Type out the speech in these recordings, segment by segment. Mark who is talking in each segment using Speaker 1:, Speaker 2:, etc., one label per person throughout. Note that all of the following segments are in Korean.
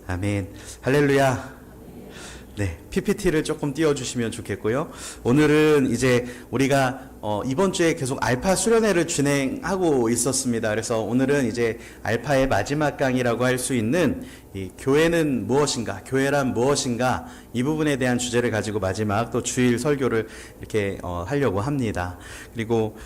Speaker 1: 아멘. 할렐루야. 네, PPT를 조금 띄워주시면 좋겠고요. 오늘은 이제 우리가 이번 주에 계속 알파 수련회를 진행하고 있었습니다. 그래서 오늘은 이제 알파의 마지막 강의라고 할 수 있는 이 교회는 무엇인가, 교회란 무엇인가, 이 부분에 대한 주제를 가지고 마지막 또 주일 설교를 이렇게 하려고 합니다. 그리고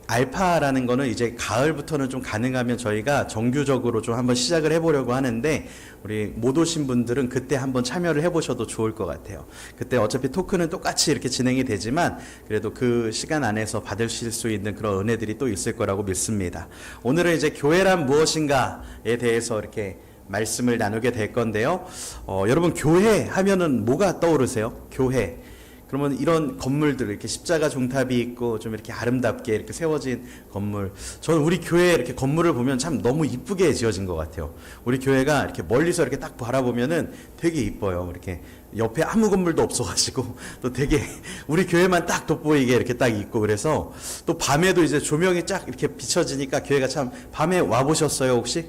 Speaker 1: 알파라는 거는 이제 가을부터는 좀 가능하면 저희가 정규적으로 좀 한번 시작을 해보려고 하는데, 우리 못 오신 분들은 그때 한번 참여를 해보셔도 좋을 것 같아요. 그때 어차피 토크는 똑같이 이렇게 진행이 되지만 그래도 그 시간 안에서 받으실 수 있는 그런 은혜들이 또 있을 거라고 믿습니다. 오늘은 이제 교회란 무엇인가에 대해서 이렇게 말씀을 나누게 될 건데요. 여러분, 교회 하면은 뭐가 떠오르세요? 교회. 그러면 이런 건물들, 이렇게 십자가 종탑이 있고 좀 이렇게 아름답게 이렇게 세워진 건물. 저는 우리 교회 이렇게 건물을 보면 참 너무 이쁘게 지어진 것 같아요. 우리 교회가 이렇게 멀리서 이렇게 딱 바라보면은 되게 이뻐요. 이렇게 옆에 아무 건물도 없어가지고 또 되게 우리 교회만 딱 돋보이게 이렇게 딱 있고, 그래서 또 밤에도 이제 조명이 쫙 이렇게 비춰지니까 교회가 참, 밤에 와보셨어요 혹시?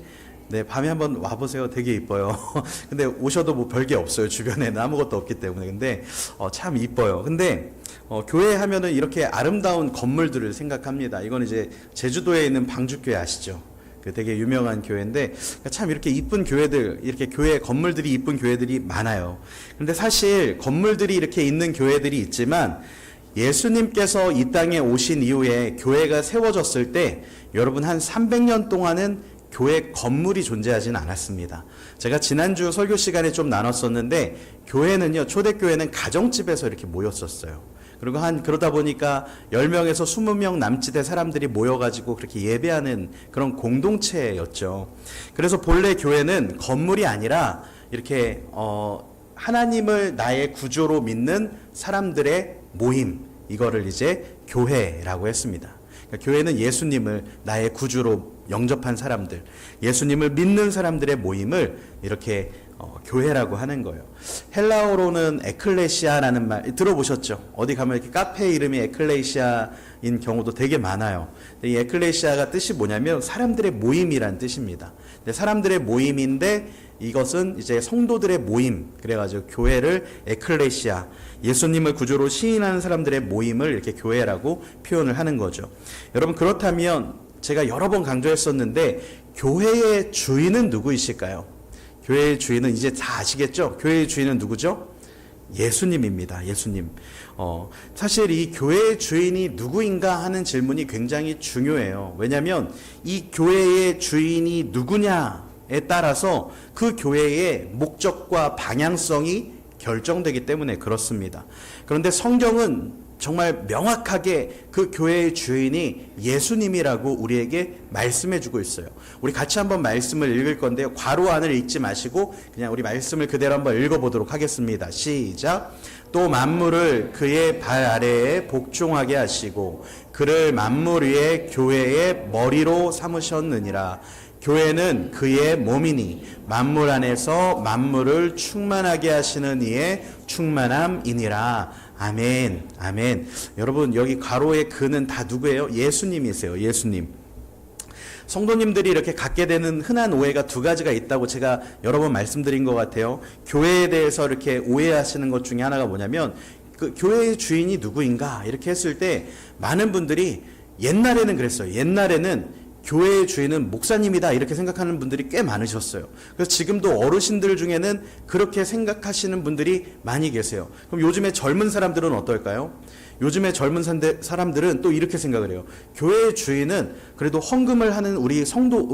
Speaker 1: 네, 밤에 한번 와보세요. 되게 이뻐요. 근데 오셔도 뭐 별게 없어요. 주변에는 아무것도 없기 때문에. 근데 참 이뻐요. 근데 교회 하면은 이렇게 아름다운 건물들을 생각합니다. 이건 이제 제주도에 있는 방주교회 아시죠? 그 되게 유명한 교회인데, 참 이렇게 이쁜 교회들, 이렇게 교회 건물들이 이쁜 교회들이 많아요. 근데 사실 건물들이 이렇게 있는 교회들이 있지만, 예수님께서 이 땅에 오신 이후에 교회가 세워졌을 때 여러분 한 300년 동안은 교회 건물이 존재하지는 않았습니다. 제가 지난주 설교 시간에 좀 나눴었는데, 교회는요, 초대교회는 가정집에서 이렇게 모였었어요. 그리고 그러다 보니까 10명에서 20명 남짓의 사람들이 모여가지고 그렇게 예배하는 그런 공동체였죠. 그래서 본래 교회는 건물이 아니라 이렇게 하나님을 나의 구조로 믿는 사람들의 모임, 이거를 이제 교회라고 했습니다. 그러니까 교회는 예수님을 나의 구주로 영접한 사람들, 예수님을 믿는 사람들의 모임을 이렇게 교회라고 하는 거예요. 헬라어로는 에클레시아라는 말 들어보셨죠? 어디 가면 이렇게 카페 이름이 에클레시아인 경우도 되게 많아요. 근데 이 에클레시아가 뜻이 뭐냐면 사람들의 모임이란 뜻입니다. 근데 사람들의 모임인데 이것은 이제 성도들의 모임, 그래가지고 교회를 에클레시아, 예수님을 구주로 시인하는 사람들의 모임을 이렇게 교회라고 표현을 하는 거죠. 여러분, 그렇다면 제가 여러 번 강조했었는데, 교회의 주인은 누구이실까요? 교회의 주인은 이제 다 아시겠죠? 교회의 주인은 누구죠? 예수님입니다. 예수님. 사실 이 교회의 주인이 누구인가 하는 질문이 굉장히 중요해요. 왜냐하면 이 교회의 주인이 누구냐에 따라서 그 교회의 목적과 방향성이 결정되기 때문에 그렇습니다. 그런데 성경은 정말 명확하게 그 교회의 주인이 예수님이라고 우리에게 말씀해 주고 있어요. 우리 같이 한번 말씀을 읽을 건데요. 괄호 안을 읽지 마시고 그냥 우리 말씀을 그대로 한번 읽어보도록 하겠습니다. 시작. 또 만물을 그의 발 아래에 복종하게 하시고 그를 만물 위에 교회의 머리로 삼으셨느니라. 교회는 그의 몸이니 만물 안에서 만물을 충만하게 하시는 이의 충만함이니라. 아멘, 아멘. 여러분, 여기 괄호의 그는 다 누구예요? 예수님이세요. 예수님. 성도님들이 이렇게 갖게 되는 흔한 오해가 두 가지가 있다고 제가 여러 번 말씀드린 것 같아요. 교회에 대해서 이렇게 오해하시는 것 중에 하나가 뭐냐면, 그 교회의 주인이 누구인가 이렇게 했을 때 많은 분들이 옛날에는 그랬어요. 옛날에는 교회의 주인은 목사님이다 이렇게 생각하는 분들이 꽤 많으셨어요. 그래서 지금도 어르신들 중에는 그렇게 생각하시는 분들이 많이 계세요. 그럼 요즘에 젊은 사람들은 어떨까요? 요즘에 젊은 사람들은 또 이렇게 생각을 해요. 교회의 주인은 그래도 헌금을 하는 우리 성도,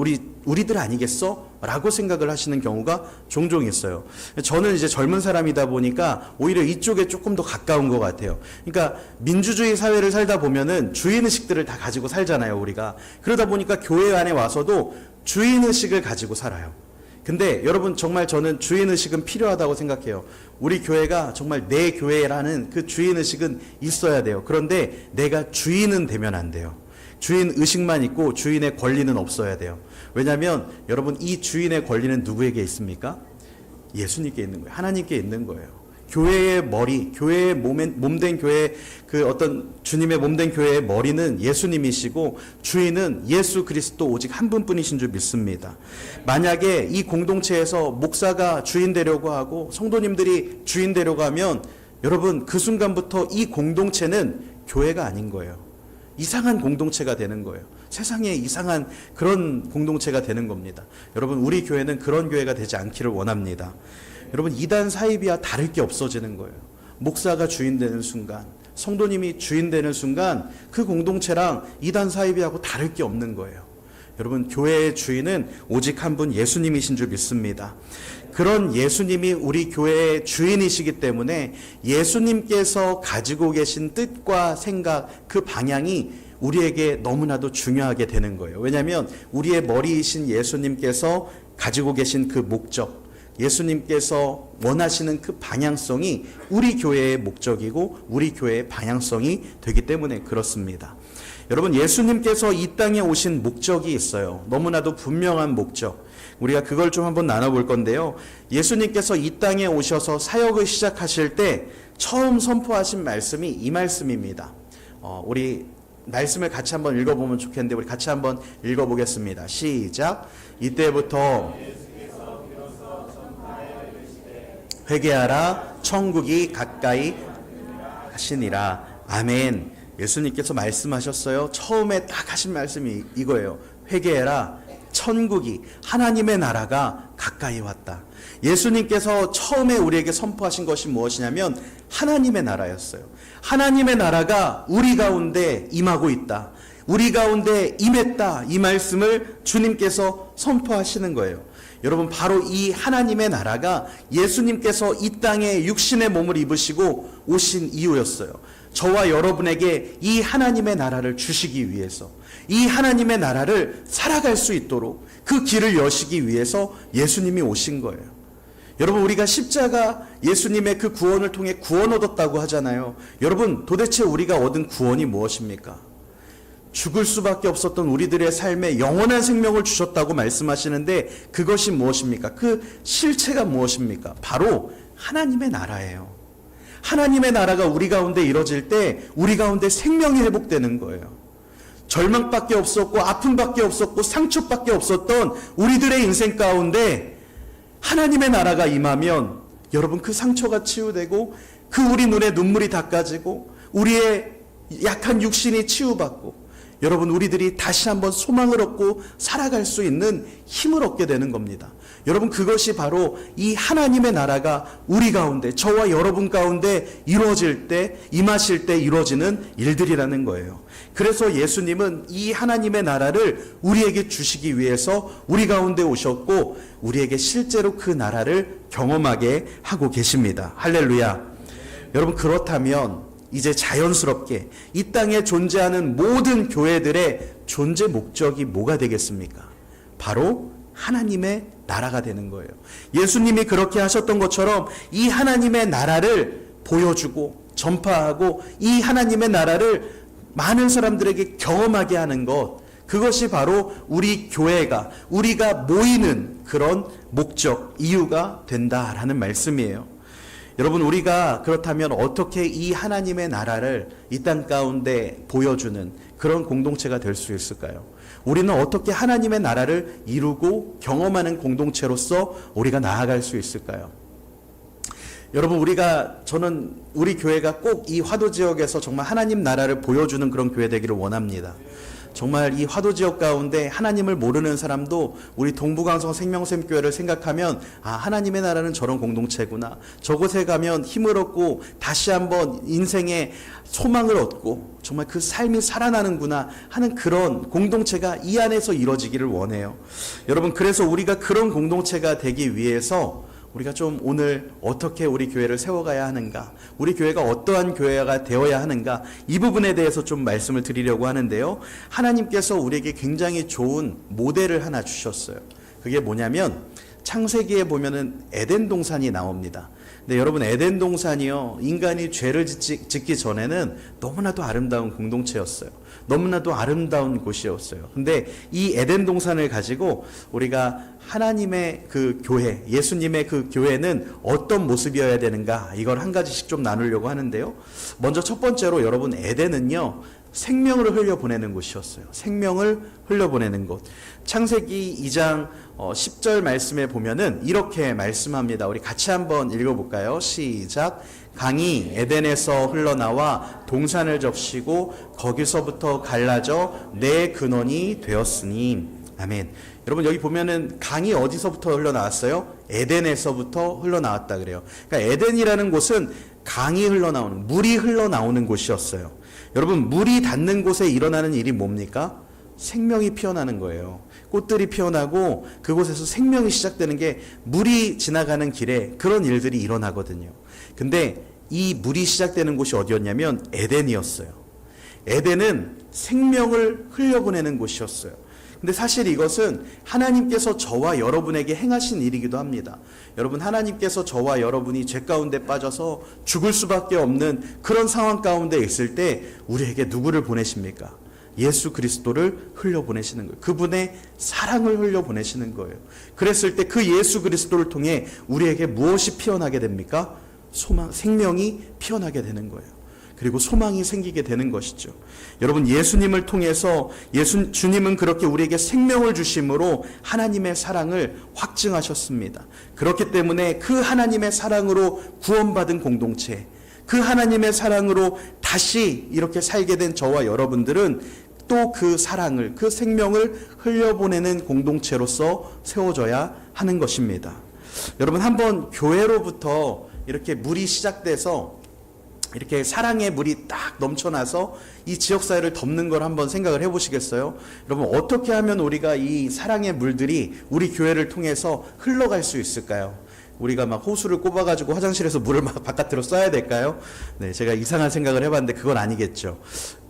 Speaker 1: 우리들 아니겠어? 라고 생각을 하시는 경우가 종종 있어요. 저는 이제 젊은 사람이다 보니까 오히려 이쪽에 조금 더 가까운 것 같아요. 그러니까 민주주의 사회를 살다 보면은 주인의식들을 다 가지고 살잖아요, 우리가. 그러다 보니까 교회 안에 와서도 주인의식을 가지고 살아요. 근데 여러분, 정말 저는 주인의식은 필요하다고 생각해요. 우리 교회가 정말 내 교회라는 그 주인의식은 있어야 돼요. 그런데 내가 주인은 되면 안 돼요. 주인의식만 있고 주인의 권리는 없어야 돼요. 왜냐하면 여러분, 이 주인의 권리는 누구에게 있습니까? 예수님께 있는 거예요. 하나님께 있는 거예요. 교회의 머리, 교회의 몸된 교회, 그 어떤 주님의 몸된 교회의 머리는 예수님이시고 주인은 예수 그리스도 오직 한 분뿐이신 줄 믿습니다. 만약에 이 공동체에서 목사가 주인 되려고 하고 성도님들이 주인 되려고 하면 여러분 그 순간부터 이 공동체는 교회가 아닌 거예요. 이상한 공동체가 되는 거예요. 세상에 이상한 그런 공동체가 되는 겁니다. 여러분 우리 교회는 그런 교회가 되지 않기를 원합니다. 여러분 이단 사이비와 다를 게 없어지는 거예요. 목사가 주인 되는 순간, 성도님이 주인 되는 순간 그 공동체랑 이단 사이비하고 다를 게 없는 거예요. 여러분 교회의 주인은 오직 한 분 예수님이신 줄 믿습니다. 그런 예수님이 우리 교회의 주인이시기 때문에 예수님께서 가지고 계신 뜻과 생각, 그 방향이 우리에게 너무나도 중요하게 되는 거예요. 왜냐하면 우리의 머리이신 예수님께서 가지고 계신 그 목적, 예수님께서 원하시는 그 방향성이 우리 교회의 목적이고 우리 교회의 방향성이 되기 때문에 그렇습니다. 여러분 예수님께서 이 땅에 오신 목적이 있어요. 너무나도 분명한 목적. 우리가 그걸 좀 한번 나눠볼 건데요. 예수님께서 이 땅에 오셔서 사역을 시작하실 때 처음 선포하신 말씀이 이 말씀입니다. 우리 말씀을 같이 한번 읽어보면 좋겠는데 우리 같이 한번 읽어보겠습니다. 시작. 이때부터 회개하라 천국이 가까이 하시니라. 아멘. 예수님께서 말씀하셨어요. 처음에 딱 하신 말씀이 이거예요. 회개해라. 천국이, 하나님의 나라가 가까이 왔다. 예수님께서 처음에 우리에게 선포하신 것이 무엇이냐면 하나님의 나라였어요. 하나님의 나라가 우리 가운데 임하고 있다. 우리 가운데 임했다. 이 말씀을 주님께서 선포하시는 거예요. 여러분 바로 이 하나님의 나라가 예수님께서 이 땅에 육신의 몸을 입으시고 오신 이유였어요. 저와 여러분에게 이 하나님의 나라를 주시기 위해서, 이 하나님의 나라를 살아갈 수 있도록 그 길을 여시기 위해서 예수님이 오신 거예요. 여러분 우리가 십자가 예수님의 그 구원을 통해 구원 얻었다고 하잖아요. 여러분 도대체 우리가 얻은 구원이 무엇입니까? 죽을 수밖에 없었던 우리들의 삶에 영원한 생명을 주셨다고 말씀하시는데 그것이 무엇입니까? 그 실체가 무엇입니까? 바로 하나님의 나라예요. 하나님의 나라가 우리 가운데 이루어질 때 우리 가운데 생명이 회복되는 거예요. 절망밖에 없었고 아픔밖에 없었고 상처밖에 없었던 우리들의 인생 가운데 하나님의 나라가 임하면 여러분 그 상처가 치유되고 그 우리 눈에 눈물이 닦아지고 우리의 약한 육신이 치유받고 여러분 우리들이 다시 한번 소망을 얻고 살아갈 수 있는 힘을 얻게 되는 겁니다. 여러분 그것이 바로 이 하나님의 나라가 우리 가운데 저와 여러분 가운데 이루어질 때 임하실 때 이루어지는 일들이라는 거예요. 그래서 예수님은 이 하나님의 나라를 우리에게 주시기 위해서 우리 가운데 오셨고 우리에게 실제로 그 나라를 경험하게 하고 계십니다. 할렐루야. 여러분 그렇다면 이제 자연스럽게 이 땅에 존재하는 모든 교회들의 존재 목적이 뭐가 되겠습니까? 바로 하나님의 나라가 되는 거예요. 예수님이 그렇게 하셨던 것처럼 이 하나님의 나라를 보여주고 전파하고 이 하나님의 나라를 많은 사람들에게 경험하게 하는 것, 그것이 바로 우리 교회가, 우리가 모이는 그런 목적, 이유가 된다라는 말씀이에요. 여러분 우리가 그렇다면 어떻게 이 하나님의 나라를 이 땅 가운데 보여주는 그런 공동체가 될 수 있을까요? 우리는 어떻게 하나님의 나라를 이루고 경험하는 공동체로서 우리가 나아갈 수 있을까요? 여러분 저는 우리 교회가 꼭 이 화도 지역에서 정말 하나님 나라를 보여주는 그런 교회 되기를 원합니다. 정말 이 화도 지역 가운데 하나님을 모르는 사람도 우리 동부강성 생명샘교회를 생각하면 하나님의 나라는 저런 공동체구나. 저곳에 가면 힘을 얻고 다시 한번 인생의 소망을 얻고 정말 그 삶이 살아나는구나 하는 그런 공동체가 이 안에서 이루어지기를 원해요. 여러분 그래서 우리가 그런 공동체가 되기 위해서 우리가 좀 오늘 어떻게 우리 교회를 세워가야 하는가, 우리 교회가 어떠한 교회가 되어야 하는가, 이 부분에 대해서 좀 말씀을 드리려고 하는데요. 하나님께서 우리에게 굉장히 좋은 모델을 하나 주셨어요. 그게 뭐냐면 창세기에 보면은 에덴 동산이 나옵니다. 근데 여러분, 에덴 동산이요, 인간이 죄를 짓기 전에는 너무나도 아름다운 공동체였어요. 너무나도 아름다운 곳이었어요. 근데 이 에덴 동산을 가지고 우리가 하나님의 그 교회, 예수님의 그 교회는 어떤 모습이어야 되는가, 이걸 한 가지씩 좀 나누려고 하는데요. 먼저 첫 번째로 여러분, 에덴은요, 생명을 흘려보내는 곳이었어요. 생명을 흘려보내는 곳. 창세기 2장 10절 말씀에 보면은 이렇게 말씀합니다. 우리 같이 한번 읽어볼까요? 시작. 강이 에덴에서 흘러나와 동산을 적시고 거기서부터 갈라져 내 근원이 되었으니. 아멘. 여러분, 여기 보면은 강이 어디서부터 흘러나왔어요? 에덴에서부터 흘러나왔다 그래요. 그러니까 에덴이라는 곳은 강이 흘러나오는, 물이 흘러나오는 곳이었어요. 여러분, 물이 닿는 곳에 일어나는 일이 뭡니까? 생명이 피어나는 거예요. 꽃들이 피어나고 그곳에서 생명이 시작되는 게 물이 지나가는 길에 그런 일들이 일어나거든요. 근데 이 물이 시작되는 곳이 어디였냐면 에덴이었어요. 에덴은 생명을 흘려보내는 곳이었어요. 근데 사실 이것은 하나님께서 저와 여러분에게 행하신 일이기도 합니다. 여러분, 하나님께서 저와 여러분이 죄 가운데 빠져서 죽을 수밖에 없는 그런 상황 가운데 있을 때 우리에게 누구를 보내십니까? 예수 그리스도를 흘려보내시는 거예요. 그분의 사랑을 흘려보내시는 거예요. 그랬을 때 그 예수 그리스도를 통해 우리에게 무엇이 피어나게 됩니까? 소망, 생명이 피어나게 되는 거예요. 그리고 소망이 생기게 되는 것이죠. 여러분, 예수님을 통해서 주님은 그렇게 우리에게 생명을 주심으로 하나님의 사랑을 확증하셨습니다. 그렇기 때문에 그 하나님의 사랑으로 구원받은 공동체, 그 하나님의 사랑으로 다시 이렇게 살게 된 저와 여러분들은 또 그 사랑을, 그 생명을 흘려보내는 공동체로서 세워져야 하는 것입니다. 여러분, 한번 교회로부터 이렇게 물이 시작돼서 이렇게 사랑의 물이 딱 넘쳐나서 이 지역사회를 덮는 걸 한번 생각을 해보시겠어요? 여러분, 어떻게 하면 우리가 이 사랑의 물들이 우리 교회를 통해서 흘러갈 수 있을까요? 우리가 막 호수를 꼽아가지고 화장실에서 물을 막 바깥으로 쏴야 될까요? 네, 제가 이상한 생각을 해봤는데 그건 아니겠죠.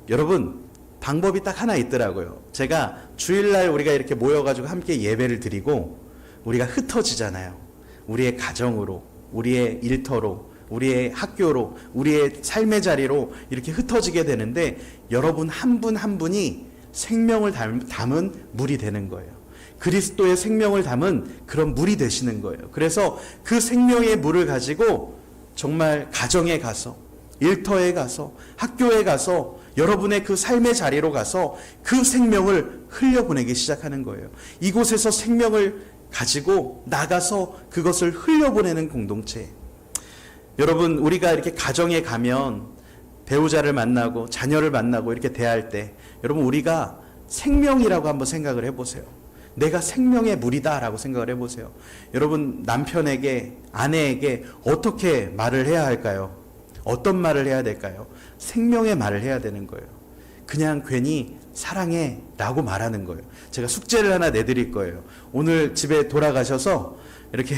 Speaker 1: 여러분, 방법이 딱 하나 있더라고요. 제가 주일날 우리가 이렇게 모여가지고 함께 예배를 드리고 우리가 흩어지잖아요. 우리의 가정으로, 우리의 일터로, 우리의 학교로, 우리의 삶의 자리로 이렇게 흩어지게 되는데 여러분 한 분 한 분이 생명을 담은 물이 되는 거예요. 그리스도의 생명을 담은 그런 물이 되시는 거예요. 그래서 그 생명의 물을 가지고 정말 가정에 가서, 일터에 가서, 학교에 가서, 여러분의 그 삶의 자리로 가서 그 생명을 흘려보내기 시작하는 거예요. 이곳에서 생명을 가지고 나가서 그것을 흘려보내는 공동체. 여러분, 우리가 이렇게 가정에 가면 배우자를 만나고 자녀를 만나고 이렇게 대할 때 여러분, 우리가 생명이라고 한번 생각을 해보세요. 내가 생명의 물이다 라고 생각을 해보세요. 여러분, 남편에게, 아내에게 어떻게 말을 해야 할까요? 어떤 말을 해야 될까요? 생명의 말을 해야 되는 거예요. 그냥 괜히 사랑해 라고 말하는 거예요. 제가 숙제를 하나 내드릴 거예요. 오늘 집에 돌아가셔서 이렇게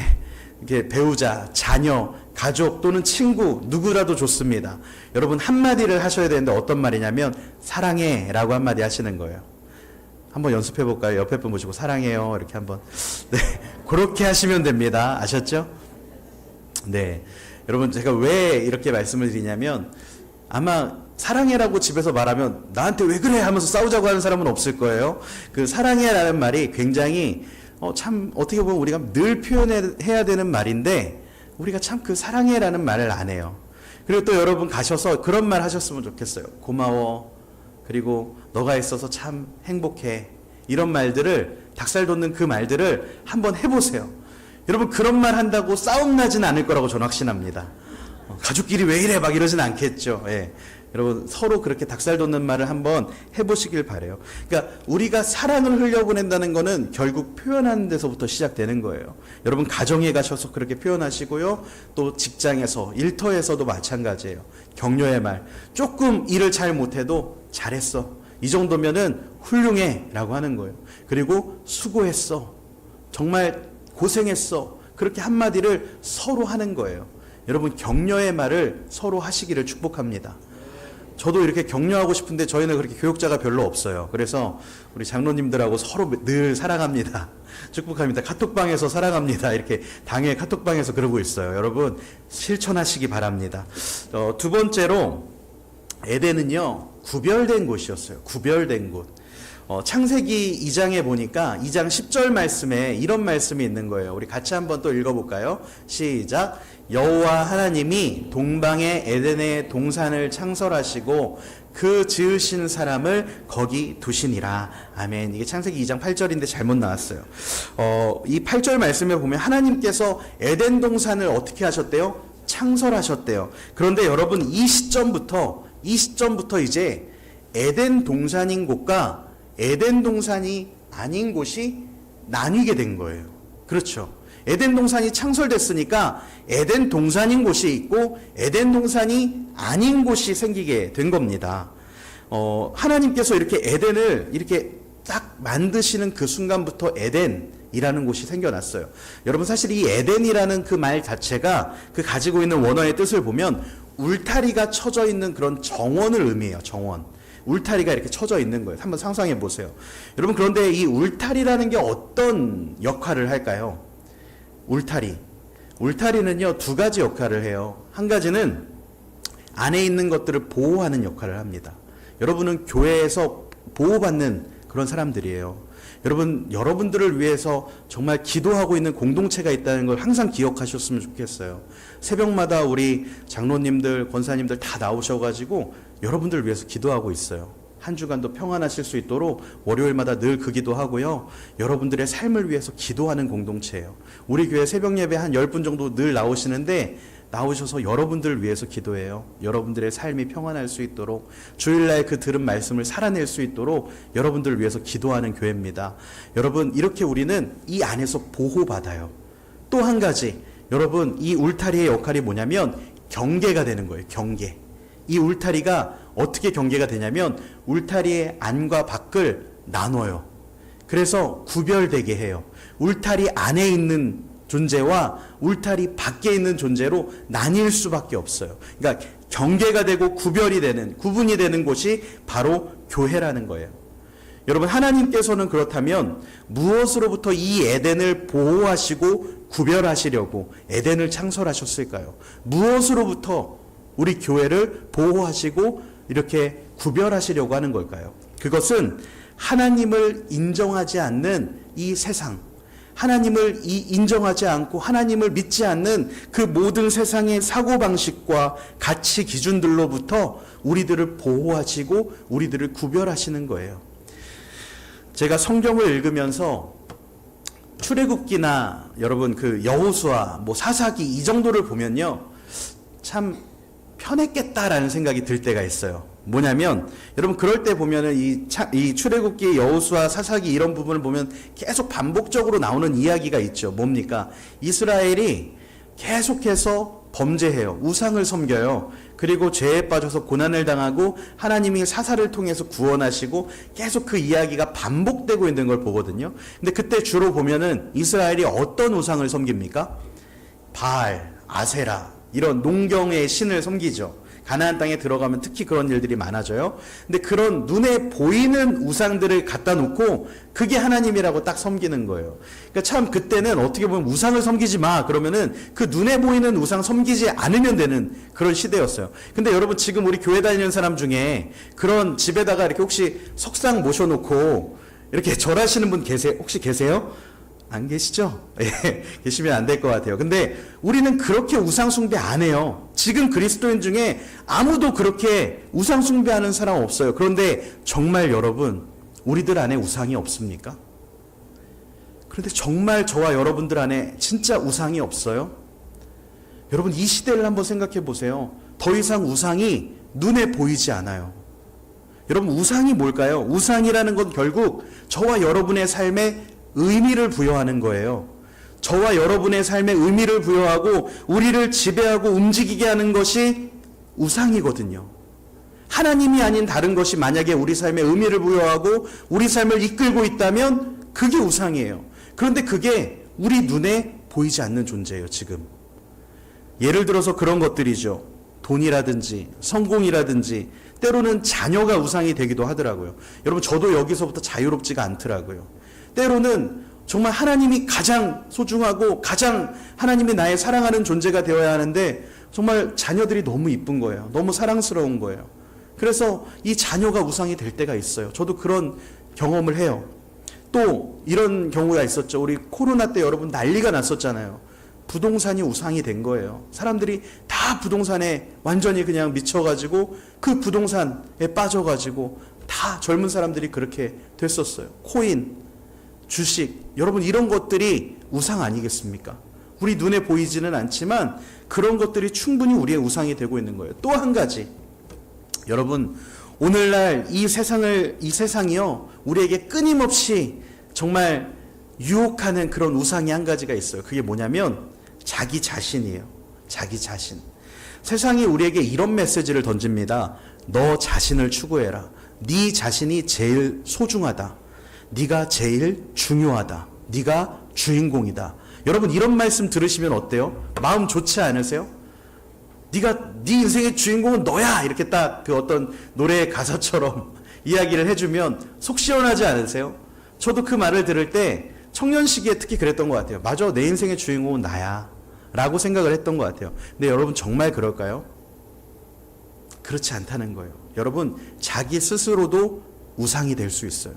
Speaker 1: 배우자, 자녀, 가족 또는 친구 누구라도 좋습니다. 여러분, 한마디를 하셔야 되는데 어떤 말이냐면 사랑해 라고 한마디 하시는 거예요. 한번 연습해 볼까요? 옆에 분 보시고 사랑해요 이렇게 한번. 네, 그렇게 하시면 됩니다. 아셨죠? 네, 여러분, 제가 왜 이렇게 말씀을 드리냐면 아마 사랑해라고 집에서 말하면 나한테 왜 그래 하면서 싸우자고 하는 사람은 없을 거예요. 그 사랑해라는 말이 굉장히 참 어떻게 보면 우리가 늘 표현해야 되는 말인데 우리가 참 그 사랑해라는 말을 안 해요. 그리고 또 여러분 가셔서 그런 말 하셨으면 좋겠어요. 고마워. 그리고 너가 있어서 참 행복해. 이런 말들을, 닭살 돋는 그 말들을 한번 해보세요. 여러분, 그런 말 한다고 싸움 나진 않을 거라고 저는 확신합니다. 가족끼리 왜 이래 막 이러진 않겠죠. 예. 여러분, 서로 그렇게 닭살 돋는 말을 한번 해보시길 바래요. 그러니까 우리가 사랑을 흘려보낸다는 거는 결국 표현하는 데서부터 시작되는 거예요. 여러분, 가정에 가셔서 그렇게 표현하시고요. 또 직장에서, 일터에서도 마찬가지예요. 격려의 말. 조금 일을 잘 못해도 잘했어. 이 정도면은 훌륭해 라고 하는 거예요. 그리고 수고했어. 정말 고생했어. 그렇게 한마디를 서로 하는 거예요. 여러분, 격려의 말을 서로 하시기를 축복합니다. 저도 이렇게 격려하고 싶은데 저희는 그렇게 교육자가 별로 없어요. 그래서 우리 장로님들하고 서로 늘 사랑합니다. 축복합니다. 카톡방에서 사랑합니다. 이렇게 당일 카톡방에서 그러고 있어요. 여러분 실천하시기 바랍니다. 두 번째로 에덴은요 구별된 곳이었어요. 구별된 곳. 창세기 2장에 보니까 2장 10절 말씀에 이런 말씀이 있는 거예요. 우리 같이 한번 또 읽어볼까요? 시작. 여호와 하나님이 동방의 에덴의 동산을 창설하시고 그 지으신 사람을 거기 두시니라. 아멘. 이게 창세기 2장 8절인데 잘못 나왔어요. 이 8절 말씀에 보면 하나님께서 에덴 동산을 어떻게 하셨대요? 창설하셨대요. 그런데 여러분 이 시점부터 이제 에덴 동산인 곳과 에덴 동산이 아닌 곳이 나뉘게 된 거예요. 그렇죠. 에덴 동산이 창설됐으니까 에덴 동산인 곳이 있고 에덴 동산이 아닌 곳이 생기게 된 겁니다. 하나님께서 이렇게 에덴을 이렇게 딱 만드시는 그 순간부터 에덴이라는 곳이 생겨났어요. 여러분 사실 이 에덴이라는 그 말 자체가 그 가지고 있는 원어의 뜻을 보면 울타리가 쳐져 있는 그런 정원을 의미해요. 정원. 울타리가 이렇게 쳐져 있는 거예요. 한번 상상해 보세요. 여러분 그런데 이 울타리라는 게 어떤 역할을 할까요? 울타리는요 두 가지 역할을 해요. 한 가지는 안에 있는 것들을 보호하는 역할을 합니다. 여러분은 교회에서 보호받는 그런 사람들이에요. 여러분들을 위해서 정말 기도하고 있는 공동체가 있다는 걸 항상 기억하셨으면 좋겠어요. 새벽마다 우리 장로님들, 권사님들 다 나오셔가지고 여러분들을 위해서 기도하고 있어요. 한 주간도 평안하실 수 있도록 월요일마다 늘 그 기도하고요. 여러분들의 삶을 위해서 기도하는 공동체예요. 우리 교회 새벽 예배 한 10분 정도 늘 나오시는데 나오셔서 여러분들을 위해서 기도해요. 여러분들의 삶이 평안할 수 있도록 주일날 그 들은 말씀을 살아낼 수 있도록 여러분들을 위해서 기도하는 교회입니다. 여러분 이렇게 우리는 이 안에서 보호받아요. 또 한 가지 여러분 이 울타리의 역할이 뭐냐면 경계가 되는 거예요. 경계. 이 울타리가 어떻게 경계가 되냐면 울타리의 안과 밖을 나눠요. 그래서 구별되게 해요. 울타리 안에 있는 존재와 울타리 밖에 있는 존재로 나뉠 수밖에 없어요. 그러니까 경계가 되고 구별이 되는, 구분이 되는 곳이 바로 교회라는 거예요. 여러분 하나님께서는 그렇다면 무엇으로부터 이 에덴을 보호하시고 구별하시려고 에덴을 창설하셨을까요? 무엇으로부터 우리 교회를 보호하시고 이렇게 구별하시려고 하는 걸까요? 그것은 하나님을 인정하지 않는 이 세상, 하나님을 인정하지 않고 하나님을 믿지 않는 그 모든 세상의 사고방식과 가치 기준들로부터 우리들을 보호하시고 우리들을 구별하시는 거예요. 제가 성경을 읽으면서 출애굽기나 여러분 그 여호수아, 사사기 이 정도를 보면요, 참 편했겠다라는 생각이 들 때가 있어요. 뭐냐면 여러분 그럴 때 보면은 이 출애굽기, 여호수아, 사사기 이런 부분을 보면 계속 반복적으로 나오는 이야기가 있죠. 뭡니까? 이스라엘이 계속해서 범죄해요. 우상을 섬겨요. 그리고 죄에 빠져서 고난을 당하고 하나님이 사사를 통해서 구원하시고 계속 그 이야기가 반복되고 있는 걸 보거든요. 근데 그때 주로 보면은 이스라엘이 어떤 우상을 섬깁니까? 바알, 아세라 이런 농경의 신을 섬기죠. 가나안 땅에 들어가면 특히 그런 일들이 많아져요. 근데 그런 눈에 보이는 우상들을 갖다 놓고 그게 하나님이라고 딱 섬기는 거예요. 그러니까 참 그때는 어떻게 보면 우상을 섬기지 마 그러면은 그 눈에 보이는 우상 섬기지 않으면 되는 그런 시대였어요. 근데 여러분 지금 우리 교회 다니는 사람 중에 그런 집에다가 이렇게 혹시 석상 모셔놓고 이렇게 절하시는 분 혹시 계세요? 안 계시죠? 예, 계시면 안 될 것 같아요. 근데 우리는 그렇게 우상숭배 안 해요. 지금 그리스도인 중에 아무도 그렇게 우상숭배하는 사람 없어요. 그런데 정말 여러분, 우리들 안에 우상이 없습니까? 그런데 정말 저와 여러분들 안에 진짜 우상이 없어요? 여러분 이 시대를 한번 생각해 보세요. 더 이상 우상이 눈에 보이지 않아요. 여러분 우상이 뭘까요? 우상이라는 건 결국 저와 여러분의 삶에 의미를 부여하는 거예요. 저와 여러분의 삶에 의미를 부여하고 우리를 지배하고 움직이게 하는 것이 우상이거든요. 하나님이 아닌 다른 것이 만약에 우리 삶에 의미를 부여하고 우리 삶을 이끌고 있다면 그게 우상이에요. 그런데 그게 우리 눈에 보이지 않는 존재예요. 지금 예를 들어서 그런 것들이죠. 돈이라든지 성공이라든지 때로는 자녀가 우상이 되기도 하더라고요. 여러분, 저도 여기서부터 자유롭지가 않더라고요. 때로는 정말 하나님이 가장 소중하고 가장 하나님이 나의 사랑하는 존재가 되어야 하는데 정말 자녀들이 너무 이쁜 거예요. 너무 사랑스러운 거예요. 그래서 이 자녀가 우상이 될 때가 있어요. 저도 그런 경험을 해요. 또 이런 경우가 있었죠. 우리 코로나 때 여러분 난리가 났었잖아요. 부동산이 우상이 된 거예요. 사람들이 다 부동산에 완전히 그냥 미쳐가지고 그 부동산에 빠져가지고 다 젊은 사람들이 그렇게 됐었어요. 코인, 주식, 여러분 이런 것들이 우상 아니겠습니까? 우리 눈에 보이지는 않지만 그런 것들이 충분히 우리의 우상이 되고 있는 거예요. 또 한 가지, 여러분 오늘날 이 세상이요 우리에게 끊임없이 정말 유혹하는 그런 우상이 한 가지가 있어요. 그게 뭐냐면 자기 자신이에요. 자기 자신. 세상이 우리에게 이런 메시지를 던집니다. 너 자신을 추구해라. 네 자신이 제일 소중하다. 네가 제일 중요하다. 네가 주인공이다. 여러분 이런 말씀 들으시면 어때요? 마음 좋지 않으세요? 네 인생의 주인공은 너야. 이렇게 딱 그 어떤 노래의 가사처럼 이야기를 해주면 속 시원하지 않으세요? 저도 그 말을 들을 때 청년 시기에 특히 그랬던 것 같아요. 맞아, 내 인생의 주인공은 나야 라고 생각을 했던 것 같아요. 근데 여러분 정말 그럴까요? 그렇지 않다는 거예요. 여러분 자기 스스로도 우상이 될 수 있어요.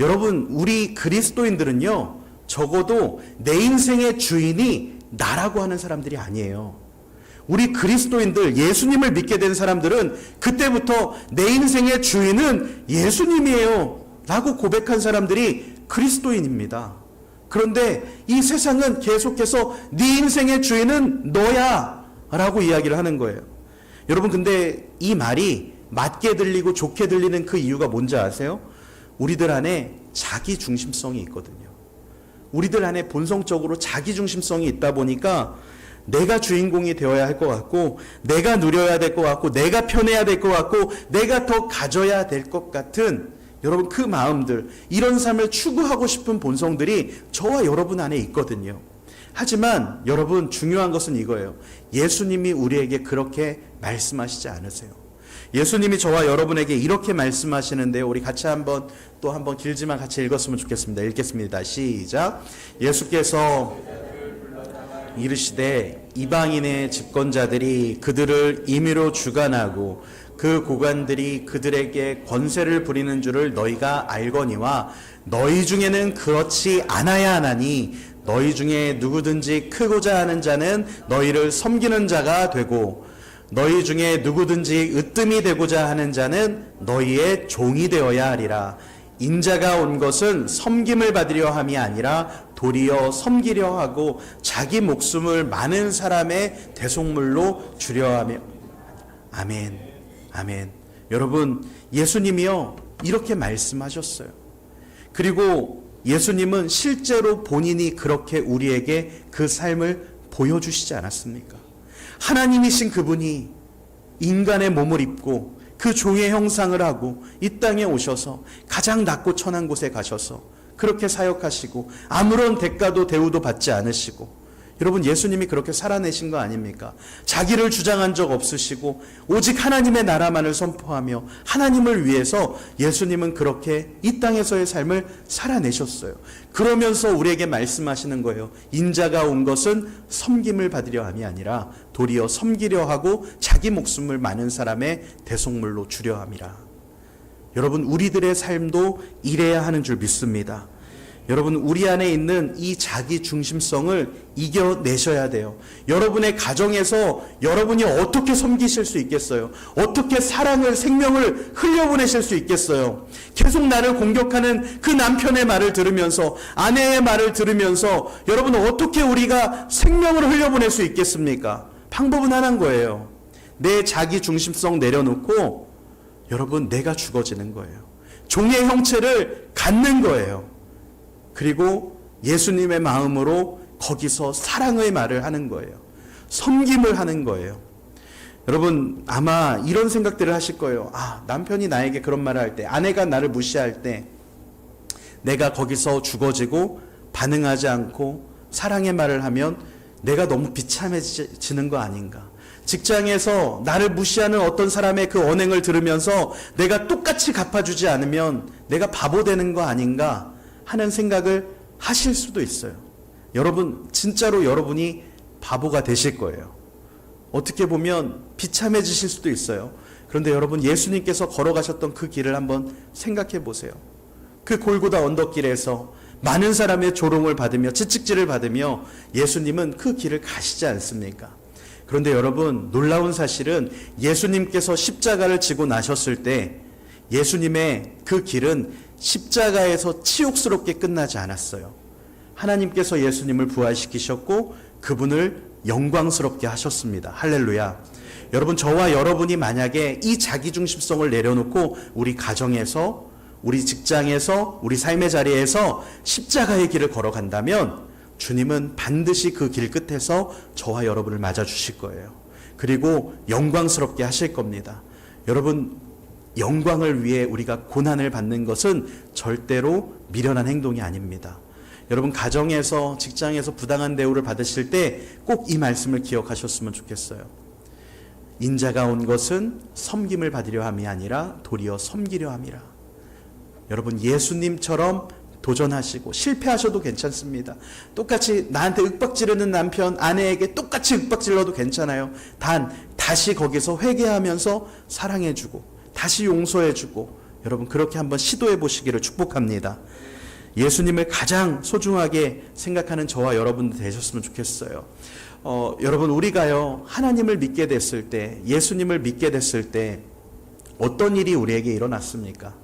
Speaker 1: 여러분 우리 그리스도인들은요 적어도 내 인생의 주인이 나라고 하는 사람들이 아니에요. 우리 그리스도인들, 예수님을 믿게 된 사람들은 그때부터 내 인생의 주인은 예수님이에요 라고 고백한 사람들이 그리스도인입니다. 그런데 이 세상은 계속해서 네 인생의 주인은 너야 라고 이야기를 하는 거예요. 여러분 근데 이 말이 맞게 들리고 좋게 들리는 그 이유가 뭔지 아세요? 우리들 안에 자기 중심성이 있거든요. 우리들 안에 본성적으로 자기 중심성이 있다 보니까 내가 주인공이 되어야 할 것 같고, 내가 누려야 될 것 같고, 내가 편해야 될 것 같고, 내가 더 가져야 될 것 같은 여러분 그 마음들, 이런 삶을 추구하고 싶은 본성들이 저와 여러분 안에 있거든요. 하지만 여러분 중요한 것은 이거예요. 예수님이 우리에게 그렇게 말씀하시지 않으세요. 예수님이 저와 여러분에게 이렇게 말씀하시는데요. 우리 같이 한번 길지만 같이 읽었으면 좋겠습니다. 읽겠습니다. 시작. 예수께서 이르시되 이방인의 집권자들이 그들을 임의로 주관하고 그 고관들이 그들에게 권세를 부리는 줄을 너희가 알거니와 너희 중에는 그렇지 않아야 하나니 너희 중에 누구든지 크고자 하는 자는 너희를 섬기는 자가 되고 너희 중에 누구든지 으뜸이 되고자 하는 자는 너희의 종이 되어야 하리라. 인자가 온 것은 섬김을 받으려 함이 아니라 도리어 섬기려 하고 자기 목숨을 많은 사람의 대속물로 주려 하며. 아멘. 아멘. 여러분 예수님이요 이렇게 말씀하셨어요. 그리고 예수님은 실제로 본인이 그렇게 우리에게 그 삶을 보여주시지 않았습니까? 하나님이신 그분이 인간의 몸을 입고 그 종의 형상을 하고 이 땅에 오셔서 가장 낮고 천한 곳에 가셔서 그렇게 사역하시고 아무런 대가도 대우도 받지 않으시고, 여러분 예수님이 그렇게 살아내신 거 아닙니까? 자기를 주장한 적 없으시고 오직 하나님의 나라만을 선포하며 하나님을 위해서 예수님은 그렇게 이 땅에서의 삶을 살아내셨어요. 그러면서 우리에게 말씀하시는 거예요. 인자가 온 것은 섬김을 받으려 함이 아니라 도리어 섬기려 하고 자기 목숨을 많은 사람의 대속물로 주려 함이라. 여러분 우리들의 삶도 이래야 하는 줄 믿습니다. 여러분 우리 안에 있는 이 자기 중심성을 이겨내셔야 돼요. 여러분의 가정에서 여러분이 어떻게 섬기실 수 있겠어요? 어떻게 사랑을, 생명을 흘려보내실 수 있겠어요? 계속 나를 공격하는 그 남편의 말을 들으면서, 아내의 말을 들으면서 여러분 어떻게 우리가 생명을 흘려보낼 수 있겠습니까? 방법은 하나인 거예요. 내 자기 중심성 내려놓고 여러분 내가 죽어지는 거예요. 종의 형체를 갖는 거예요. 그리고 예수님의 마음으로 거기서 사랑의 말을 하는 거예요. 섬김을 하는 거예요. 여러분 아마 이런 생각들을 하실 거예요. 남편이 나에게 그런 말을 할 때, 아내가 나를 무시할 때 내가 거기서 죽어지고 반응하지 않고 사랑의 말을 하면 내가 너무 비참해지는 거 아닌가, 직장에서 나를 무시하는 어떤 사람의 그 언행을 들으면서 내가 똑같이 갚아주지 않으면 내가 바보 되는 거 아닌가 하는 생각을 하실 수도 있어요. 여러분, 진짜로 여러분이 바보가 되실 거예요. 어떻게 보면 비참해지실 수도 있어요. 그런데 여러분, 예수님께서 걸어가셨던 그 길을 한번 생각해 보세요. 그 골고다 언덕길에서 많은 사람의 조롱을 받으며 채찍질을 받으며 예수님은 그 길을 가시지 않습니까? 그런데 여러분, 놀라운 사실은 예수님께서 십자가를 지고 나셨을 때 예수님의 그 길은 십자가에서 치욕스럽게 끝나지 않았어요. 하나님께서 예수님을 부활시키셨고 그분을 영광스럽게 하셨습니다. 할렐루야. 여러분, 저와 여러분이 만약에 이 자기중심성을 내려놓고 우리 가정에서, 우리 직장에서, 우리 삶의 자리에서 십자가의 길을 걸어간다면 주님은 반드시 그 길 끝에서 저와 여러분을 맞아주실 거예요. 그리고 영광스럽게 하실 겁니다. 여러분, 영광을 위해 우리가 고난을 받는 것은 절대로 미련한 행동이 아닙니다. 여러분, 가정에서, 직장에서 부당한 대우를 받으실 때 꼭 이 말씀을 기억하셨으면 좋겠어요. 인자가 온 것은 섬김을 받으려 함이 아니라 도리어 섬기려 함이라. 여러분, 예수님처럼 도전하시고 실패하셔도 괜찮습니다. 똑같이 나한테 윽박지르는 남편, 아내에게 똑같이 윽박질러도 괜찮아요. 단 다시 거기서 회개하면서 사랑해주고 다시 용서해주고, 여러분 그렇게 한번 시도해 보시기를 축복합니다. 예수님을 가장 소중하게 생각하는 저와 여러분들 되셨으면 좋겠어요. 여러분, 우리가요 하나님을 믿게 됐을 때, 예수님을 믿게 됐을 때 어떤 일이 우리에게 일어났습니까?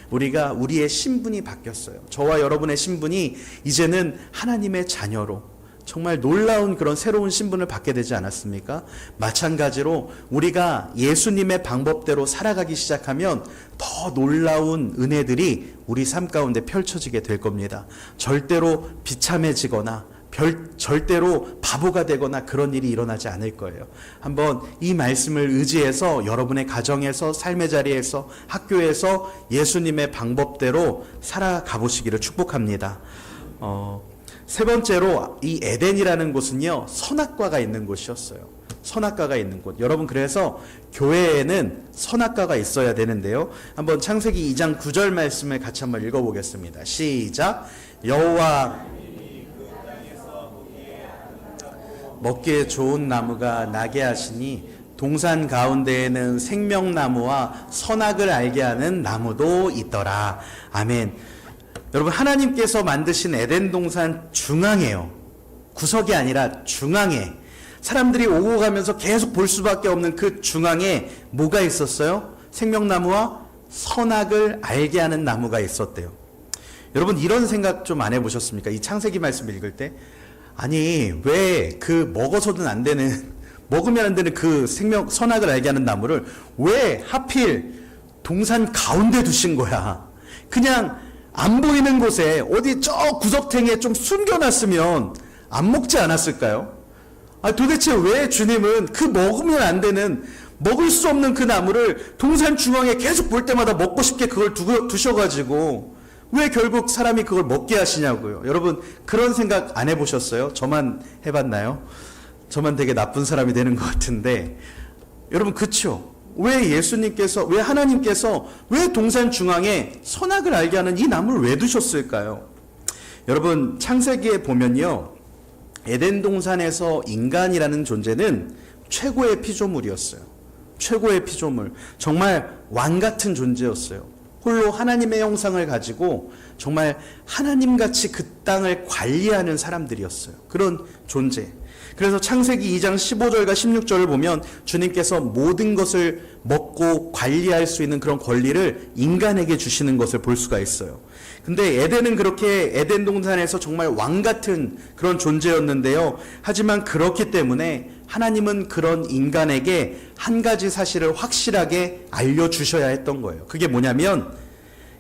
Speaker 1: 우리의 신분이 바뀌었어요. 저와 여러분의 신분이 이제는 하나님의 자녀로 정말 놀라운 그런 새로운 신분을 받게 되지 않았습니까? 마찬가지로 우리가 예수님의 방법대로 살아가기 시작하면 더 놀라운 은혜들이 우리 삶 가운데 펼쳐지게 될 겁니다. 절대로 비참해지거나 절대로 바보가 되거나 그런 일이 일어나지 않을 거예요. 한번 이 말씀을 의지해서 여러분의 가정에서, 삶의 자리에서, 학교에서 예수님의 방법대로 살아가 보시기를 축복합니다. 세 번째로, 이 에덴이라는 곳은요 선악과가 있는 곳이었어요. 선악과가 있는 곳. 여러분, 그래서 교회에는 선악과가 있어야 되는데요, 한번 창세기 2장 9절 말씀을 같이 한번 읽어보겠습니다. 시작. 여호와 먹기에 좋은 나무가 나게 하시니 동산 가운데에는 생명나무와 선악을 알게 하는 나무도 있더라. 아멘. 여러분, 하나님께서 만드신 에덴 동산 중앙에요. 구석이 아니라 중앙에, 사람들이 오고 가면서 계속 볼 수밖에 없는 그 중앙에 뭐가 있었어요? 생명나무와 선악을 알게 하는 나무가 있었대요. 여러분, 이런 생각 좀 안 해보셨습니까? 이 창세기 말씀 읽을 때, 아니 왜 그 먹어서는 안 되는, 먹으면 안 되는 그 선악을 알게 하는 나무를 왜 하필 동산 가운데 두신 거야? 그냥 안 보이는 곳에 어디 저 구석탱이에 좀 숨겨놨으면 안 먹지 않았을까요? 도대체 왜 주님은 그 먹으면 안 되는, 먹을 수 없는 그 나무를 동산 중앙에 계속 볼 때마다 먹고 싶게 그걸 두셔가지고 왜 결국 사람이 그걸 먹게 하시냐고요. 여러분, 그런 생각 안 해보셨어요? 저만 해봤나요? 저만 되게 나쁜 사람이 되는 것 같은데, 여러분 그쵸? 왜 예수님께서, 왜 하나님께서 왜 동산 중앙에 선악을 알게 하는 이 나무를 왜 두셨을까요? 여러분, 창세기에 보면요, 에덴 동산에서 인간이라는 존재는 최고의 피조물이었어요. 최고의 피조물, 정말 왕 같은 존재였어요. 홀로 하나님의 형상을 가지고 정말 하나님같이 그 땅을 관리하는 사람들이었어요. 그런 존재. 그래서 창세기 2장 15절과 16절을 보면 주님께서 모든 것을 먹고 관리할 수 있는 그런 권리를 인간에게 주시는 것을 볼 수가 있어요. 근데 에덴은 그렇게, 에덴 동산에서 정말 왕 같은 그런 존재였는데요, 하지만 그렇기 때문에 하나님은 그런 인간에게 한 가지 사실을 확실하게 알려주셔야 했던 거예요. 그게 뭐냐면,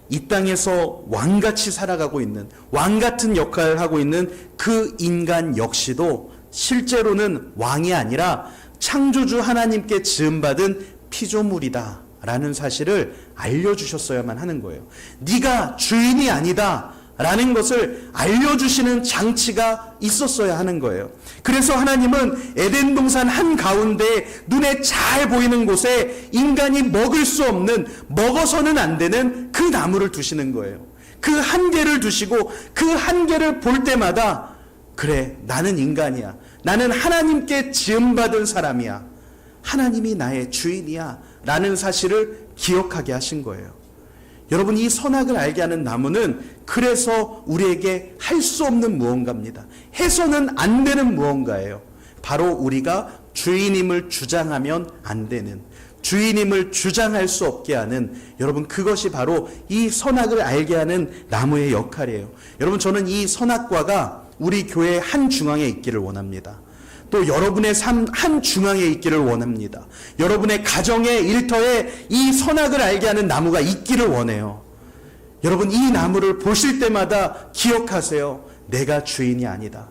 Speaker 1: 이 땅에서 왕같이 살아가고 있는, 왕같은 역할을 하고 있는 그 인간 역시도 실제로는 왕이 아니라 창조주 하나님께 지음받은 피조물이다 라는 사실을 알려주셨어야만 하는 거예요. 네가 주인이 아니다 라는 것을 알려주시는 장치가 있었어야 하는 거예요. 그래서 하나님은 에덴 동산 한가운데 눈에 잘 보이는 곳에 인간이 먹을 수 없는, 먹어서는 안 되는 그 나무를 두시는 거예요. 그 한계를 두시고 그 한계를 볼 때마다 그래, 나는 인간이야. 나는 하나님께 지음받은 사람이야. 하나님이 나의 주인이야. 라는 사실을 기억하게 하신 거예요. 여러분, 이 선악을 알게 하는 나무는 그래서 우리에게 할 수 없는 무언가입니다. 해서는 안 되는 무언가예요. 바로 우리가 주인임을 주장하면 안 되는, 주인임을 주장할 수 없게 하는, 여러분, 그것이 바로 이 선악을 알게 하는 나무의 역할이에요. 여러분, 저는 이 선악과가 우리 교회 한 중앙에 있기를 원합니다. 또 여러분의 삶 한 중앙에 있기를 원합니다. 여러분의 가정의 일터에 이 선악을 알게 하는 나무가 있기를 원해요. 여러분, 이 나무를 보실 때마다 기억하세요. 내가 주인이 아니다.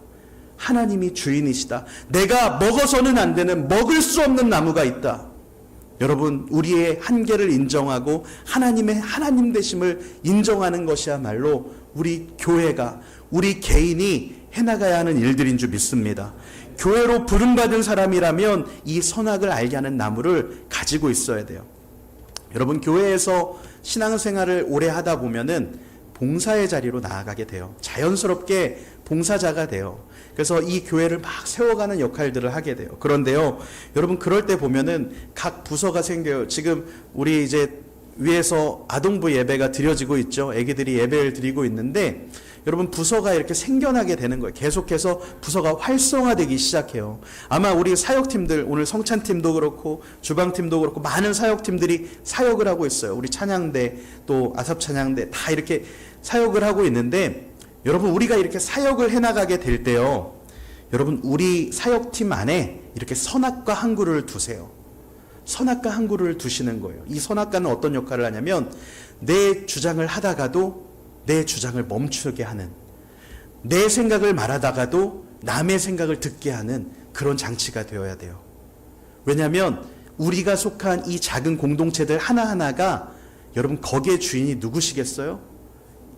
Speaker 1: 하나님이 주인이시다. 내가 먹어서는 안 되는, 먹을 수 없는 나무가 있다. 여러분, 우리의 한계를 인정하고 하나님의 하나님 되심을 인정하는 것이야말로 우리 교회가, 우리 개인이 해나가야 하는 일들인 줄 믿습니다. 교회로 부름받은 사람이라면 이 선악을 알게 하는 나무를 가지고 있어야 돼요. 여러분, 교회에서 신앙생활을 오래 하다 보면은 봉사의 자리로 나아가게 돼요. 자연스럽게 봉사자가 돼요. 그래서 이 교회를 막 세워가는 역할들을 하게 돼요. 그런데요, 여러분, 그럴 때 보면은 각 부서가 생겨요. 지금 우리 이제 위에서 아동부 예배가 드려지고 있죠. 애기들이 예배를 드리고 있는데, 여러분, 부서가 이렇게 생겨나게 되는 거예요. 계속해서 부서가 활성화되기 시작해요. 아마 우리 사역팀들, 오늘 성찬팀도 그렇고 주방팀도 그렇고 많은 사역팀들이 사역을 하고 있어요. 우리 찬양대, 또 아삽찬양대 다 이렇게 사역을 하고 있는데, 여러분, 우리가 이렇게 사역을 해나가게 될 때요, 여러분, 우리 사역팀 안에 이렇게 선악과 항구를 두세요. 선악과 항구를 두시는 거예요. 이 선악과는 어떤 역할을 하냐면, 내 주장을 하다가도 내 주장을 멈추게 하는, 내 생각을 말하다가도 남의 생각을 듣게 하는 그런 장치가 되어야 돼요. 왜냐하면 우리가 속한 이 작은 공동체들 하나하나가, 여러분, 거기에 주인이 누구시겠어요?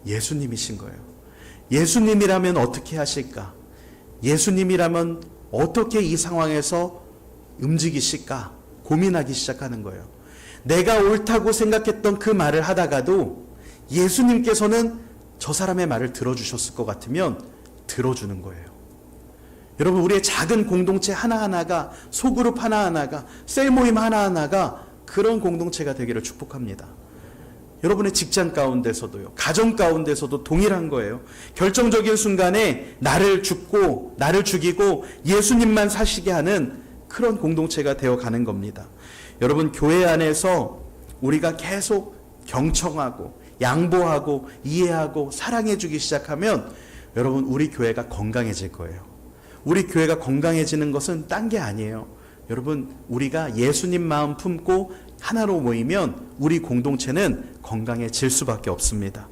Speaker 1: 예수님이신 거예요. 예수님이라면 어떻게 하실까? 예수님이라면 어떻게 이 상황에서 움직이실까? 고민하기 시작하는 거예요. 내가 옳다고 생각했던 그 말을 하다가도 예수님께서는 저 사람의 말을 들어주셨을 것 같으면 들어주는 거예요. 여러분, 우리의 작은 공동체 하나하나가, 소그룹 하나하나가, 셀 모임 하나하나가 그런 공동체가 되기를 축복합니다. 여러분의 직장 가운데서도요, 가정 가운데서도 동일한 거예요. 결정적인 순간에 나를 죽이고 예수님만 사시게 하는 그런 공동체가 되어가는 겁니다. 여러분, 교회 안에서 우리가 계속 경청하고 양보하고 이해하고 사랑해주기 시작하면, 여러분, 우리 교회가 건강해질 거예요. 우리 교회가 건강해지는 것은 딴 게 아니에요. 여러분, 우리가 예수님 마음 품고 하나로 모이면 우리 공동체는 건강해질 수밖에 없습니다.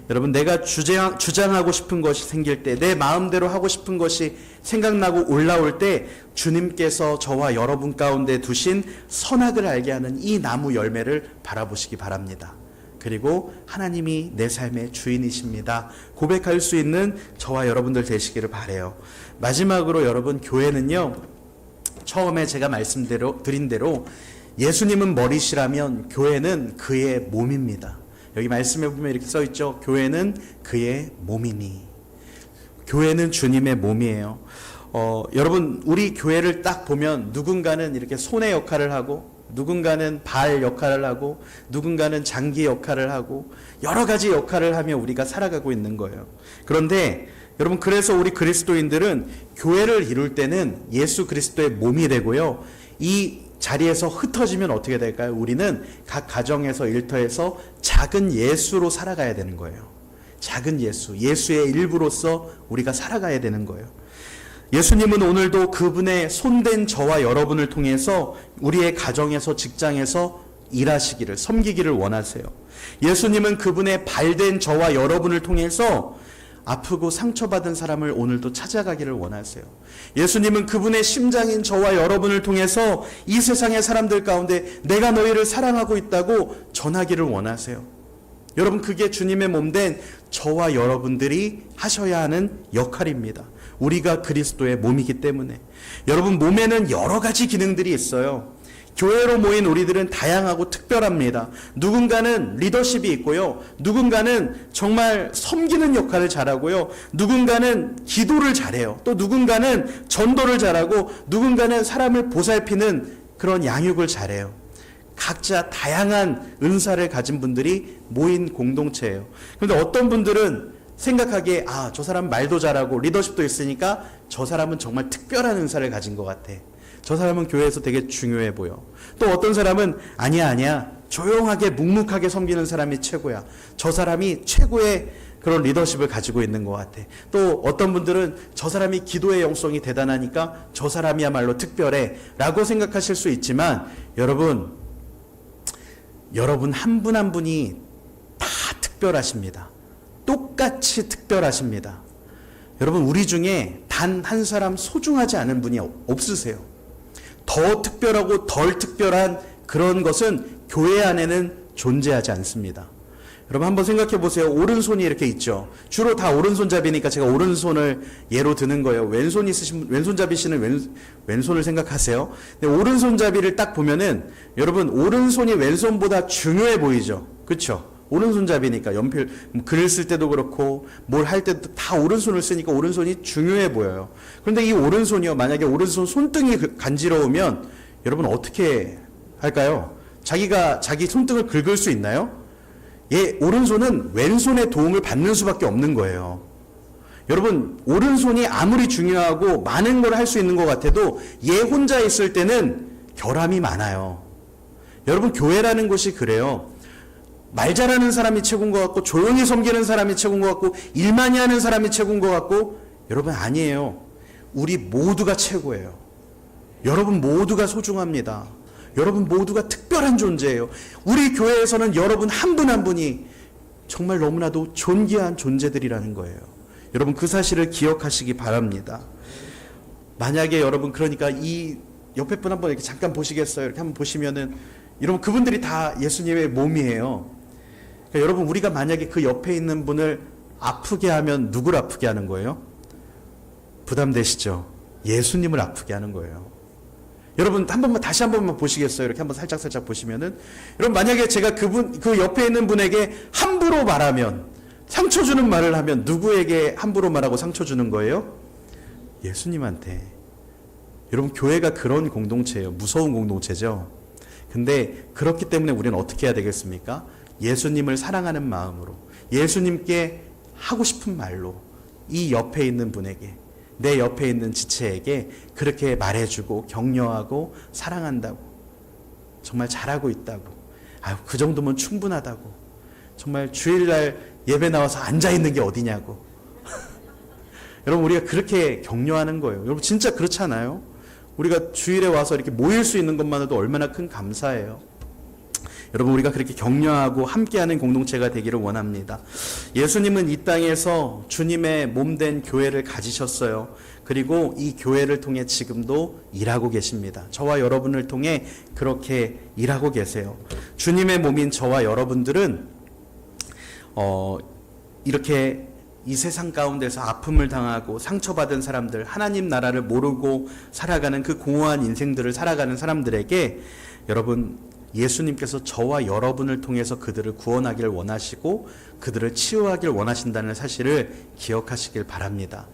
Speaker 1: 여러분, 내가 주장하고 싶은 것이 생길 때, 내 마음대로 하고 싶은 것이 생각나고 올라올 때, 주님께서 저와 여러분 가운데 두신 선악을 알게 하는 이 나무 열매를 바라보시기 바랍니다. 그리고 하나님이 내 삶의 주인이십니다. 고백할 수 있는 저와 여러분들 되시기를 바라요. 마지막으로 여러분, 교회는요, 처음에 제가 말씀드린 대로 예수님은 머리시라면 교회는 그의 몸입니다. 여기 말씀해 보면 이렇게 써 있죠. 교회는 그의 몸이니. 교회는 주님의 몸이에요. 여러분, 우리 교회를 딱 보면 누군가는 이렇게 손의 역할을 하고, 누군가는 발 역할을 하고, 누군가는 장기 역할을 하고, 여러 가지 역할을 하며 우리가 살아가고 있는 거예요. 그런데 여러분, 그래서 우리 그리스도인들은 교회를 이룰 때는 예수 그리스도의 몸이 되고요, 이 자리에서 흩어지면 어떻게 될까요? 우리는 각 가정에서, 일터에서 작은 예수로 살아가야 되는 거예요. 작은 예수, 예수의 일부로서 우리가 살아가야 되는 거예요. 예수님은 오늘도 그분의 손댄 저와 여러분을 통해서 우리의 가정에서, 직장에서 일하시기를, 섬기기를 원하세요. 예수님은 그분의 발된 저와 여러분을 통해서 아프고 상처받은 사람을 오늘도 찾아가기를 원하세요. 예수님은 그분의 심장인 저와 여러분을 통해서 이 세상의 사람들 가운데 내가 너희를 사랑하고 있다고 전하기를 원하세요. 여러분, 그게 주님의 몸된 저와 여러분들이 하셔야 하는 역할입니다. 우리가 그리스도의 몸이기 때문에. 여러분, 몸에는 여러 가지 기능들이 있어요. 교회로 모인 우리들은 다양하고 특별합니다. 누군가는 리더십이 있고요. 누군가는 정말 섬기는 역할을 잘하고요. 누군가는 기도를 잘해요. 또 누군가는 전도를 잘하고, 누군가는 사람을 보살피는 그런 양육을 잘해요. 각자 다양한 은사를 가진 분들이 모인 공동체예요. 그런데 어떤 분들은 생각하기에 저 사람 말도 잘하고 리더십도 있으니까 저 사람은 정말 특별한 은사를 가진 것 같아. 저 사람은 교회에서 되게 중요해 보여. 또 어떤 사람은 아니야. 조용하게 묵묵하게 섬기는 사람이 최고야. 저 사람이 최고의 그런 리더십을 가지고 있는 것 같아. 또 어떤 분들은 저 사람이 기도의 영성이 대단하니까 저 사람이야말로 특별해 라고 생각하실 수 있지만, 여러분 한 분 한 분이 다 특별하십니다. 똑같이 특별하십니다. 여러분, 우리 중에 단 한 사람 소중하지 않은 분이 없으세요. 더 특별하고 덜 특별한 그런 것은 교회 안에는 존재하지 않습니다. 여러분, 한번 생각해 보세요. 오른손이 이렇게 있죠. 주로 다 오른손잡이니까 제가 오른손을 예로 드는 거예요. 왼손잡이시는 왼손을 생각하세요. 근데 오른손잡이를 딱 보면은 여러분, 오른손이 왼손보다 중요해 보이죠. 그렇죠? 오른손잡이니까 연필 글을 쓸 때도 그렇고 뭘 할 때도 다 오른손을 쓰니까 오른손이 중요해 보여요. 그런데 이 오른손이요, 만약에 오른손 손등이 간지러우면 여러분 어떻게 할까요? 자기 손등을 긁을 수 있나요? 오른손은 왼손의 도움을 받는 수밖에 없는 거예요. 여러분, 오른손이 아무리 중요하고 많은 걸 할 수 있는 것 같아도 얘 혼자 있을 때는 결함이 많아요. 여러분, 교회라는 곳이 그래요. 말 잘하는 사람이 최고인 것 같고, 조용히 섬기는 사람이 최고인 것 같고, 일 많이 하는 사람이 최고인 것 같고, 여러분 아니에요. 우리 모두가 최고예요. 여러분 모두가 소중합니다. 여러분 모두가 특별한 존재예요. 우리 교회에서는 여러분 한 분 한 분이 정말 너무나도 존귀한 존재들이라는 거예요. 여러분, 그 사실을 기억하시기 바랍니다. 만약에 여러분, 그러니까 이 옆에 분 한번 이렇게 잠깐 보시겠어요? 이렇게 한번 보시면은, 여러분 그분들이 다 예수님의 몸이에요. 그러니까 여러분, 우리가 만약에 그 옆에 있는 분을 아프게 하면 누구를 아프게 하는 거예요? 부담되시죠? 예수님을 아프게 하는 거예요. 여러분, 다시 한 번만 보시겠어요? 이렇게 한번 살짝 보시면은, 여러분, 만약에 제가 그 옆에 있는 분에게 함부로 말하면, 상처 주는 말을 하면 누구에게 함부로 말하고 상처 주는 거예요? 예수님한테. 여러분, 교회가 그런 공동체예요. 무서운 공동체죠. 근데 그렇기 때문에 우리는 어떻게 해야 되겠습니까? 예수님을 사랑하는 마음으로, 예수님께 하고 싶은 말로 이 옆에 있는 분에게, 내 옆에 있는 지체에게 그렇게 말해주고 격려하고 사랑한다고, 정말 잘하고 있다고, 그 정도면 충분하다고, 정말 주일날 예배 나와서 앉아있는 게 어디냐고. 여러분, 우리가 그렇게 격려하는 거예요. 여러분, 진짜 그렇잖아요? 우리가 주일에 와서 이렇게 모일 수 있는 것만으로도 얼마나 큰 감사예요. 여러분, 우리가 그렇게 격려하고 함께하는 공동체가 되기를 원합니다. 예수님은 이 땅에서 주님의 몸된 교회를 가지셨어요. 그리고 이 교회를 통해 지금도 일하고 계십니다. 저와 여러분을 통해 그렇게 일하고 계세요. 주님의 몸인 저와 여러분들은 이렇게 이 세상 가운데서 아픔을 당하고 상처받은 사람들, 하나님 나라를 모르고 살아가는 그 공허한 인생들을 살아가는 사람들에게, 여러분, 예수님께서 저와 여러분을 통해서 그들을 구원하기를 원하시고 그들을 치유하기를 원하신다는 사실을 기억하시길 바랍니다.